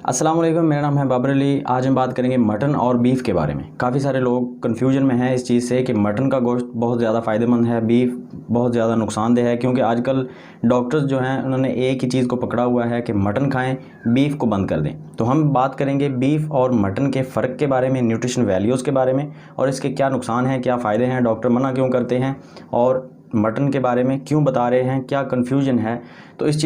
अस्सलाम वालेकुम, मेरा नाम है बाबर अली। आज हम बात करेंगे मटन और बीफ के बारे में। काफ़ी सारे लोग कन्फ्यूजन में हैं इस चीज़ से कि मटन का गोश्त बहुत ज़्यादा फ़ायदेमंद है, बीफ बहुत ज़्यादा नुकसानदेह है। क्योंकि आजकल डॉक्टर्स जो हैं उन्होंने एक ही चीज़ को पकड़ा हुआ है कि मटन खाएं, बीफ को बंद कर दें। तो हम बात करेंगे बीफ और मटन के फ़र्क के बारे में, न्यूट्रिशन वैल्यूज़ के बारे में, और इसके क्या नुकसान हैं, क्या फ़ायदे हैं, डॉक्टर मना क्यों करते हैं, और मटन के बारे में क्यों बता रहे हैं, क्या कन्फ्यूजन है। तो इस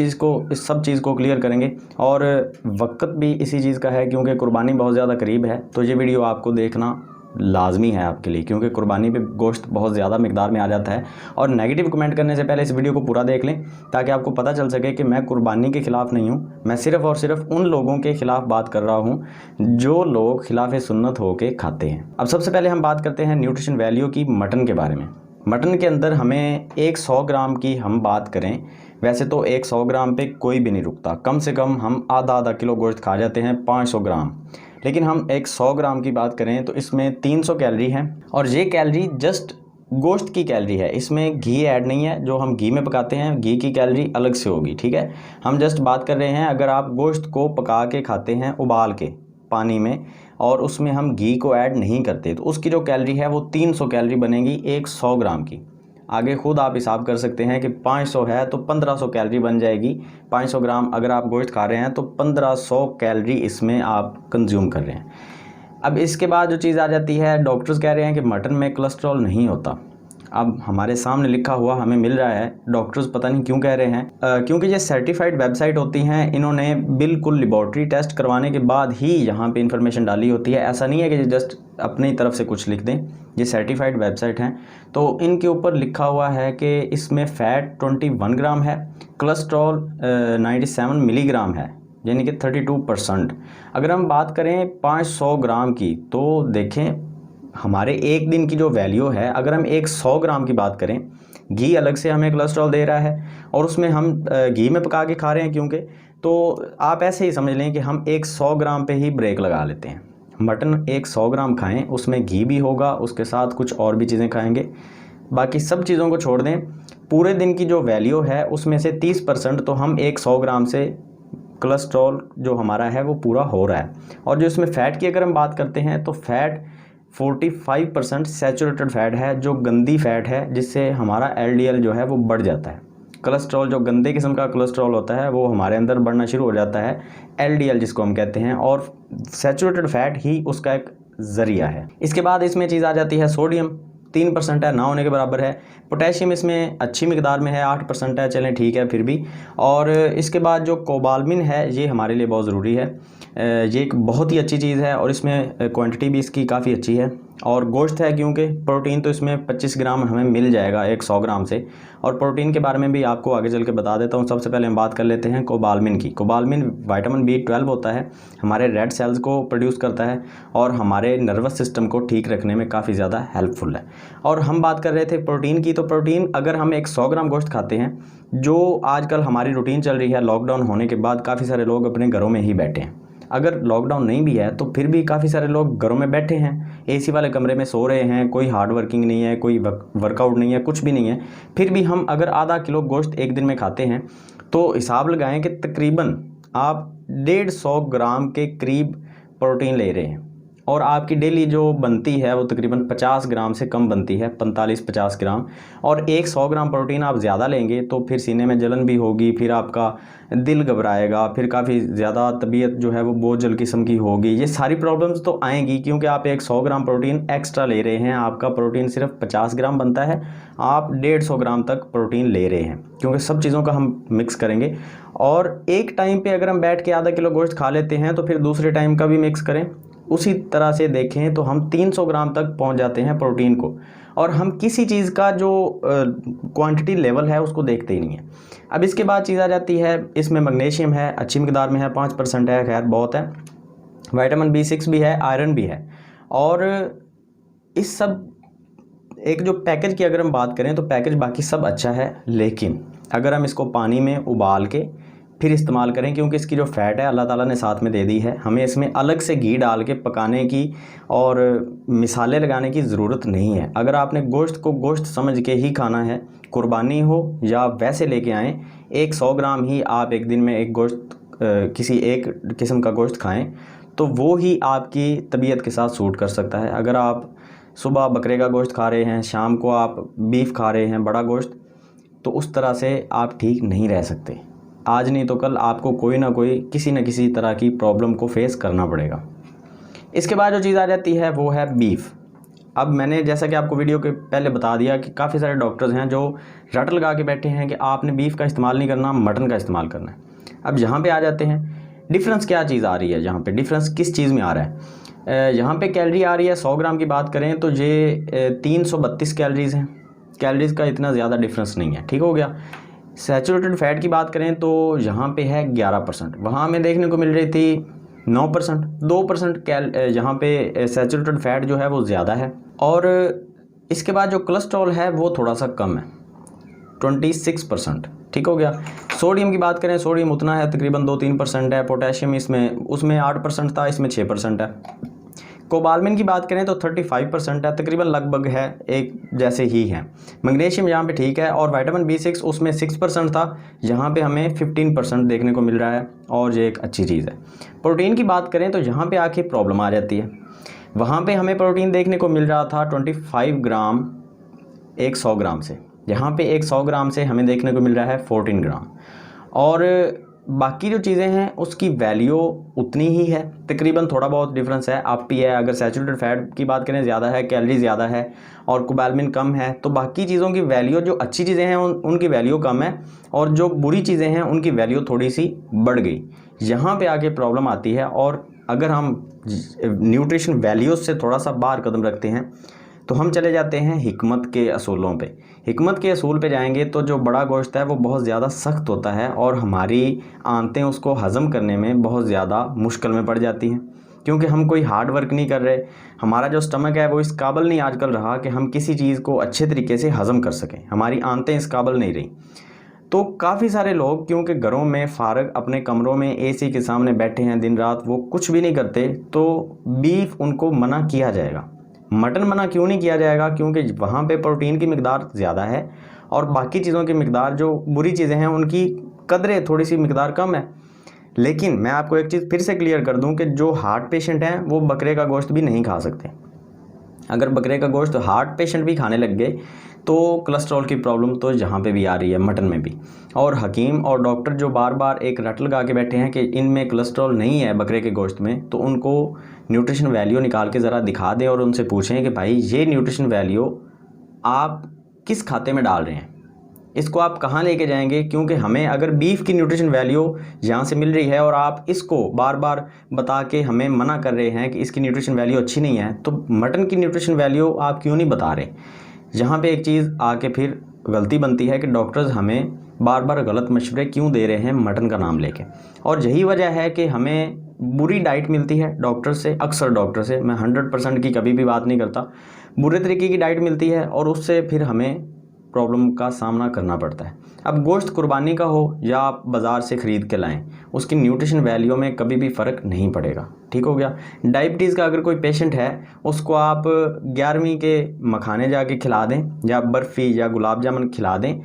सब चीज़ को क्लियर करेंगे। और वक्त भी इसी चीज़ का है क्योंकि कुर्बानी बहुत ज़्यादा करीब है, तो ये वीडियो आपको देखना लाजमी है आपके लिए, क्योंकि कुर्बानी पे गोश्त बहुत ज़्यादा मिकदार में आ जाता है। और नेगेटिव कमेंट करने से पहले इस वीडियो को पूरा देख लें ताकि आपको पता चल सके कि मैं कुर्बानी के ख़िलाफ़ नहीं हूँ। मैं सिर्फ़ और सिर्फ उन लोगों के ख़िलाफ़ बात कर रहा हूँ जो लोग खिलाफ सुन्नत होके खाते हैं। अब सबसे पहले हम बात करते हैं न्यूट्रिशन वैल्यू की मटन के बारे में। मटन के अंदर हमें एक 100 ग्राम की हम बात करें, वैसे तो एक 100 ग्राम पे कोई भी नहीं रुकता, कम से कम हम आधा किलो गोश्त खा जाते हैं 500 ग्राम। लेकिन हम एक 100 ग्राम की बात करें तो इसमें 300 कैलोरी है, और ये कैलोरी जस्ट गोश्त की कैलोरी है, इसमें घी ऐड नहीं है। जो हम घी में पकाते हैं घी की कैलोरी अलग से होगी, ठीक है। हम जस्ट बात कर रहे हैं अगर आप गोश्त को पका के खाते हैं उबाल के पानी में, और उसमें हम घी को ऐड नहीं करते, तो उसकी जो कैलोरी है वो 300 कैलोरी बनेगी एक 100 ग्राम की। आगे खुद आप हिसाब कर सकते हैं कि 500 है तो 1500 कैलोरी बन जाएगी। 500 ग्राम अगर आप गोश्त खा रहे हैं तो 1500 कैलोरी इसमें आप कंज्यूम कर रहे हैं। अब इसके बाद जो चीज़ आ जाती है, डॉक्टर्स कह रहे हैं कि मटन में कोलेस्ट्रॉल नहीं होता। अब हमारे सामने लिखा हुआ हमें मिल रहा है, डॉक्टर्स पता नहीं क्यों कह रहे हैं, क्योंकि ये सर्टिफाइड वेबसाइट होती हैं, इन्होंने बिल्कुल लेबॉर्ट्री टेस्ट करवाने के बाद ही यहाँ पे इंफॉर्मेशन डाली होती है। ऐसा नहीं है कि जस्ट अपनी तरफ से कुछ लिख दें, ये सर्टिफाइड वेबसाइट हैं। तो इनके ऊपर लिखा हुआ है कि इसमें फ़ैट 21 ग्राम है, कोलेस्ट्रॉल 97 मिलीग्राम है, यानी कि 32%। अगर हम बात करें 500 ग्राम की तो देखें हमारे एक दिन की जो वैल्यू है, अगर हम एक 100 ग्राम की बात करें, घी अलग से हमें कोलेस्ट्रॉल दे रहा है और उसमें हम घी में पका के खा रहे हैं, क्योंकि तो आप ऐसे ही समझ लें कि हम एक 100 ग्राम पे ही ब्रेक लगा लेते हैं। मटन एक 100 ग्राम खाएं, उसमें घी भी होगा, उसके साथ कुछ और भी चीज़ें खाएंगे, बाकी सब चीज़ों को छोड़ दें। पूरे दिन की जो वैल्यू है उसमें से 30% तो हम एक 100 ग्राम से कोलेस्ट्रॉल जो हमारा है वो पूरा हो रहा है। और जो इसमें फ़ैट की अगर हम बात करते हैं तो फ़ैट 45% सैचुरेटेड फ़ैट है, जो गंदी फ़ैट है, जिससे हमारा LDL जो है वो बढ़ जाता है। कोलेस्ट्रॉल जो गंदे किस्म का कोलेस्ट्रॉल होता है वो हमारे अंदर बढ़ना शुरू हो जाता है, LDL जिसको हम कहते हैं, और सैचुरेटेड फ़ैट ही उसका एक ज़रिया है। इसके बाद इसमें चीज़ आ जाती है सोडियम, 3% है, ना होने के बराबर है। पोटेशियम इसमें अच्छी मिकदार में है, 8% है, चलें ठीक है फिर भी। और इसके बाद जो कोबालमिन है ये हमारे लिए बहुत ज़रूरी है, ये एक बहुत ही अच्छी चीज़ है, और इसमें क्वांटिटी भी इसकी काफ़ी अच्छी है। और गोश्त है क्योंकि प्रोटीन तो इसमें 25 ग्राम हमें मिल जाएगा एक 100 ग्राम से। और प्रोटीन के बारे में भी आपको आगे चल के बता देता हूँ। सबसे पहले हम बात कर लेते हैं कोबालमिन की। कोबालमिन विटामिन B12 होता है, हमारे रेड सेल्स को प्रोड्यूस करता है और हमारे नर्वस सिस्टम को ठीक रखने में काफ़ी ज़्यादा हेल्पफुल है। और हम बात कर रहे थे प्रोटीन की, तो प्रोटीन अगर हम एक 100 ग्राम गोश्त खाते हैं, जो आजकल हमारी रूटीन चल रही है लॉकडाउन होने के बाद, काफ़ी सारे लोग अपने घरों में ही बैठे हैं। अगर लॉकडाउन नहीं भी है तो फिर भी काफ़ी सारे लोग घरों में बैठे हैं, AC वाले कमरे में सो रहे हैं, कोई हार्ड वर्किंग नहीं है, कोई वर्कआउट नहीं है, कुछ भी नहीं है, फिर भी हम अगर आधा किलो गोश्त एक दिन में खाते हैं तो हिसाब लगाएं कि तकरीबन आप 150 ग्राम के करीब प्रोटीन ले रहे हैं। और आपकी डेली जो बनती है वो तकरीबन 50 ग्राम से कम बनती है, 45-50 ग्राम। और एक 100 ग्राम प्रोटीन आप ज़्यादा लेंगे तो फिर सीने में जलन भी होगी, फिर आपका दिल घबराएगा, फिर काफ़ी ज़्यादा तबीयत जो है वो बोझल किस्म की होगी। ये सारी प्रॉब्लम्स तो आएंगी क्योंकि आप एक 100 ग्राम प्रोटीन एक्स्ट्रा ले रहे हैं। आपका प्रोटीन सिर्फ 50 ग्राम बनता है, आप 150 ग्राम तक प्रोटीन ले रहे हैं, क्योंकि सब चीज़ों का हम मिक्स करेंगे। और एक टाइम पे अगर हम बैठ के आधा किलो गोश्त खा लेते हैं तो फिर दूसरे टाइम का भी मिक्स करें, उसी तरह से देखें तो हम 300 ग्राम तक पहुंच जाते हैं प्रोटीन को। और हम किसी चीज़ का जो क्वांटिटी लेवल है उसको देखते ही नहीं है। अब इसके बाद चीज़ आ जाती है, इसमें मैग्नीशियम है, अच्छी मिकदार में है, 5% है, खैर बहुत है। विटामिन B6 भी है, आयरन भी है। और इस सब एक जो पैकेज की अगर हम बात करें तो पैकेज बाकी सब अच्छा है, लेकिन अगर हम इसको पानी में उबाल के फिर इस्तेमाल करें, क्योंकि इसकी जो फ़ैट है अल्लाह ताला ने साथ में दे दी है, हमें इसमें अलग से घी डाल के पकाने की और मिसाले लगाने की ज़रूरत नहीं है। अगर आपने गोश्त को गोश्त समझ के ही खाना है, कुर्बानी हो या वैसे लेके आएँ, एक 100 ग्राम ही आप एक दिन में एक गोश्त किसी एक किस्म का गोश्त खाएं तो वो ही आपकी तबीयत के साथ सूट कर सकता है। अगर आप सुबह बकरे का गोश्त खा रहे हैं, शाम को आप बीफ खा रहे हैं, बड़ा गोश्त, तो उस तरह से आप ठीक नहीं रह सकते। आज नहीं तो कल आपको कोई ना कोई किसी न किसी तरह की प्रॉब्लम को फेस करना पड़ेगा। इसके बाद जो चीज़ आ जाती है वो है बीफ। अब मैंने जैसा कि आपको वीडियो के पहले बता दिया कि काफ़ी सारे डॉक्टर्स हैं जो रट लगा के बैठे हैं कि आपने बीफ का इस्तेमाल नहीं करना, मटन का इस्तेमाल करना है। अब यहाँ पे आ जाते हैं, डिफरेंस क्या चीज़ आ रही है, यहाँ पे डिफरेंस किस चीज़ में आ रहा है। यहाँ पे कैलोरी आ रही है 100 ग्राम की बात करें तो ये 332 कैलोरीज़ हैं। कैलोरीज़ का इतना ज़्यादा डिफरेंस नहीं है, ठीक हो गया। सैचुरेटेड फ़ैट की बात करें तो यहाँ पे है 11%, वहाँ हमें देखने को मिल रही थी 9%, 2% यहाँ पे सैचुरेटेड फ़ैट जो है वो ज़्यादा है। और इसके बाद जो कोलेस्ट्रॉल है वो थोड़ा सा कम है, 26%, ठीक हो गया। सोडियम की बात करें, सोडियम उतना है, तकरीबन 2-3% है। पोटेशियम उसमें 8% था, इसमें 6% है। कोबालमिन की बात करें तो 35% है, तकरीबन लगभग है एक जैसे ही है। मैग्नीशियम यहाँ पे ठीक है, और विटामिन B6 उसमें 6% था, यहाँ पे हमें 15% देखने को मिल रहा है, और ये एक अच्छी चीज़ है। प्रोटीन की बात करें तो यहाँ पे आके प्रॉब्लम आ जाती है। वहाँ पे हमें प्रोटीन देखने को मिल रहा था 25 ग्राम एक 100 ग्राम से, यहाँ पे एक 100 ग्राम से हमें देखने को मिल रहा है 14 ग्राम। और बाकी जो चीज़ें हैं उसकी वैल्यू उतनी ही है, तकरीबन थोड़ा बहुत डिफरेंस है। आप पी है, अगर सैचुरेटेड फैट की बात करें ज़्यादा है, कैलोरी ज़्यादा है, और कोबालमिन कम है, तो बाकी चीज़ों की वैल्यू, जो अच्छी चीज़ें हैं उनकी वैल्यू कम है, और जो बुरी चीज़ें हैं उनकी वैल्यू थोड़ी सी बढ़ गई। यहाँ पे आके प्रॉब्लम आती है। और अगर हम न्यूट्रिशन वैल्यूज़ से थोड़ा सा बाहर कदम रखते हैं तो हम चले जाते हैं हिकमत के असूलों पे। हिकमत के असूल पे जाएंगे तो जो बड़ा गोश्त है वो बहुत ज़्यादा सख्त होता है, और हमारी आंतें उसको हज़म करने में बहुत ज़्यादा मुश्किल में पड़ जाती हैं, क्योंकि हम कोई हार्ड वर्क नहीं कर रहे। हमारा जो स्टमक है वो इस काबिल नहीं आजकल रहा कि हम किसी चीज़ को अच्छे तरीके से हज़म कर सकें, हमारी आंतें इस काबिल नहीं रही। तो काफ़ी सारे लोग क्योंकि घरों में फ़ारग अपने कमरों में AC के सामने बैठे हैं दिन रात, वो कुछ भी नहीं करते, तो बीफ उनको मना किया जाएगा। मटन मना क्यों नहीं किया जाएगा? क्योंकि वहाँ पे प्रोटीन की मिकदार ज़्यादा है, और बाकी चीज़ों की मिकदार, जो बुरी चीज़ें हैं उनकी कदरें थोड़ी सी मिकदार कम है। लेकिन मैं आपको एक चीज़ फिर से क्लियर कर दूं कि जो हार्ट पेशेंट हैं वो बकरे का गोश्त भी नहीं खा सकते। अगर बकरे का गोश्त हार्ट पेशेंट भी खाने लग गए तो कोलेस्ट्रॉल की प्रॉब्लम तो यहाँ पे भी आ रही है, मटन में भी। और हकीम और डॉक्टर जो बार बार एक रट लगा के बैठे हैं कि इनमें कोलेस्ट्रॉल नहीं है बकरे के गोश्त में, तो उनको न्यूट्रिशन वैल्यू निकाल के ज़रा दिखा दें और उनसे पूछें कि भाई ये न्यूट्रिशन वैल्यू आप किस खाते में डाल रहे हैं, इसको आप कहाँ लेके जाएंगे? क्योंकि हमें अगर बीफ की न्यूट्रिशन वैल्यू यहाँ से मिल रही है और आप इसको बार बार बता के हमें मना कर रहे हैं कि इसकी न्यूट्रिशन वैल्यू अच्छी नहीं है, तो मटन की न्यूट्रिशन वैल्यू आप क्यों नहीं बता रहे? यहाँ पे एक चीज़ आके फिर गलती बनती है कि डॉक्टर्स हमें बार बार गलत मशवरे क्यों दे रहे हैं मटन का नाम लेके। और यही वजह है कि हमें बुरी डाइट मिलती है डॉक्टर से, अक्सर डॉक्टर से, मैं 100% की कभी भी बात नहीं करता, बुरे तरीके की डाइट मिलती है, और उससे फिर हमें प्रॉब्लम का सामना करना पड़ता है। अब गोश्त कुर्बानी का हो या आप बाज़ार से ख़रीद के लाएं, उसकी न्यूट्रिशन वैल्यू में कभी भी फ़र्क नहीं पड़ेगा, ठीक हो गया। डायबिटीज़ का अगर कोई पेशेंट है, उसको आप 11वीं के मखाने जाके खिला दें या बर्फ़ी या गुलाब जामुन खिला दें,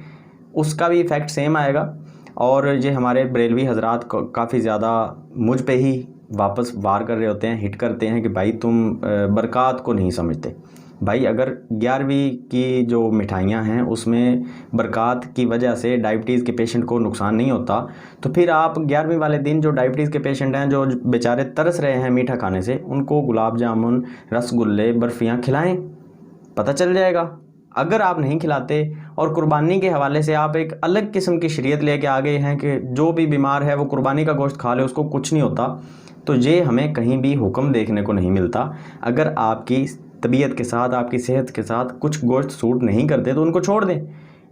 उसका भी इफ़ेक्ट सेम आएगा। और ये हमारे बरेलवी हजरात काफ़ी ज़्यादा मुझ पे ही वापस वार कर रहे होते हैं, हिट करते हैं कि भाई तुम बरक़ात को नहीं समझते। भाई अगर 11वीं की जो मिठाइयाँ हैं उसमें बरक़ात की वजह से डायबिटीज़ के पेशेंट को नुकसान नहीं होता, तो फिर आप 11वीं वाले दिन जो डायबिटीज़ के पेशेंट हैं, जो बेचारे तरस रहे हैं मीठा खाने से, उनको गुलाब जामुन, रसगुल्ले, बर्फ़ियाँ खिलाएं, पता चल जाएगा। अगर आप नहीं खिलाते और कुर्बानी के हवाले से आप एक अलग किस्म की शरीयत लेके आ गए हैं कि जो भी बीमार है वो कुर्बानी का गोश्त खा ले, उसको कुछ नहीं होता, तो ये हमें कहीं भी हुक्म देखने को नहीं मिलता। अगर आपकी तबीयत के साथ, आपकी सेहत के साथ कुछ गोश्त सूट नहीं करते तो उनको छोड़ दें,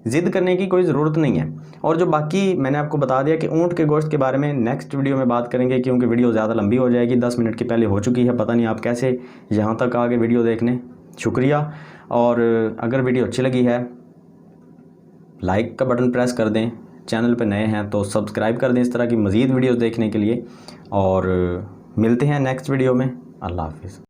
ज़िद करने की कोई ज़रूरत नहीं है। और जो बाकी मैंने आपको बता दिया कि ऊँट के गोश्त के बारे में नेक्स्ट वीडियो में बात करेंगे, क्योंकि वीडियो ज़्यादा लंबी हो जाएगी, 10 मिनट की पहले हो चुकी है। पता नहीं आप कैसे यहाँ तक आ गए वीडियो देखने, शुक्रिया। और अगर वीडियो अच्छी लगी है लाइक का बटन प्रेस कर दें, चैनल पर नए हैं तो सब्सक्राइब कर दें इस तरह की मज़ीद वीडियोज़ देखने के लिए। और मिलते हैं नेक्स्ट वीडियो में। अल्लाह हाफिज़।